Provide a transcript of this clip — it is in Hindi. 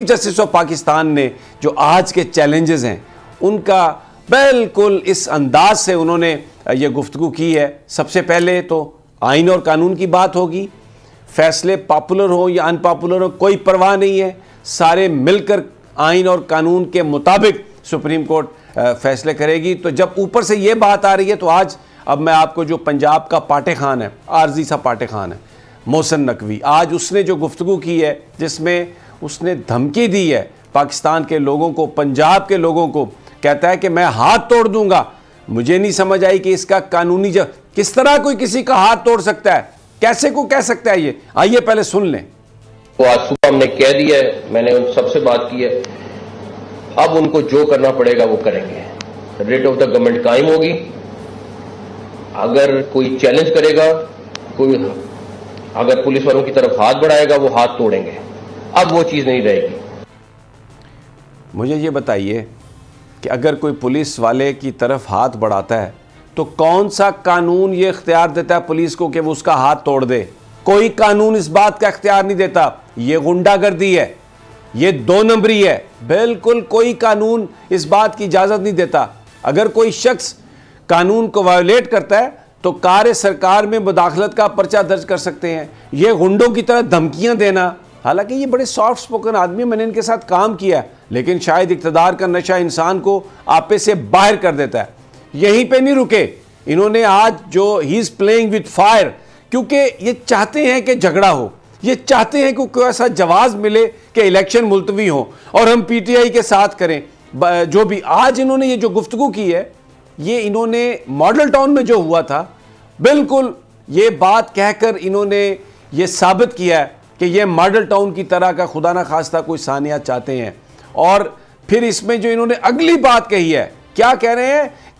जस्टिस ऑफ पाकिस्तान ने जो आज के चैलेंजेस हैं उनका बिल्कुल इस अंदाज से उन्होंने ये गुफ्तगू की है। सबसे पहले तो आइन और कानून की बात होगी, फैसले पॉपुलर हो या अनपॉपुलर हो कोई परवाह नहीं है, सारे मिलकर आइन और कानून के मुताबिक सुप्रीम कोर्ट फैसले करेगी। तो जब ऊपर से ये बात आ रही है तो आज अब मैं आपको जो पंजाब का पाटे खान है, आरजी सा पाटे खान है, मोहसिन नकवी, आज उसने जो गुफ्तगू की है जिसमें उसने धमकी दी है पाकिस्तान के लोगों को, पंजाब के लोगों को, कहता है कि मैं हाथ तोड़ दूंगा। मुझे नहीं समझ आई कि इसका कानूनी किस तरह कोई किसी का हाथ तोड़ सकता है, कैसे को कह सकता है ये। आइए पहले सुन लें। तो आज सुबह हमने कह दिया है, मैंने उन सबसे बात की है, अब उनको जो करना पड़ेगा वो करेंगे। रेट ऑफ द गवर्नमेंट कायम होगी। अगर कोई चैलेंज करेगा, कोई अगर पुलिस वालों की तरफ हाथ बढ़ाएगा, वो हाथ तोड़ेंगे। अब वो चीज नहीं रहेगी। मुझे ये बताइए कि अगर कोई पुलिस वाले की तरफ हाथ बढ़ाता है तो कौन सा कानून ये इख्तियार देता है पुलिस को कि वो उसका हाथ तोड़ दे? कोई कानून इस बात का इख्तियार नहीं देता। ये गुंडागर्दी है, ये दो नंबरी है, बिल्कुल कोई कानून इस बात की इजाजत नहीं देता। अगर कोई शख्स कानून को वायोलेट करता है तो कार्य सरकार में मुदाखलत का पर्चा दर्ज कर सकते हैं। ये गुंडों की तरह धमकियां देना, हालांकि ये बड़े सॉफ्ट स्पोकन आदमी, मैंने इनके साथ काम किया है, लेकिन शायद इक़्तिदार का नशा इंसान को आपे से बाहर कर देता है। यहीं पे नहीं रुके, इन्होंने आज जो he is playing with fire, क्योंकि ये चाहते हैं कि झगड़ा हो, ये चाहते हैं कि कोई ऐसा जवाब मिले कि इलेक्शन मुलतवी हो और हम पीटीआई के साथ करें। जो भी आज इन्होंने ये जो गुफ्तगू की है, ये इन्होंने मॉडल टाउन में जो हुआ था, बिल्कुल ये बात कहकर इन्होंने ये साबित किया है कि ये मॉडल टाउन की तरह का खुदा ना खास्ता कोई सानिया चाहते हैं। और फिर इसमें जो इन्होंने अगली बात कही है, क्या कह रहे हैं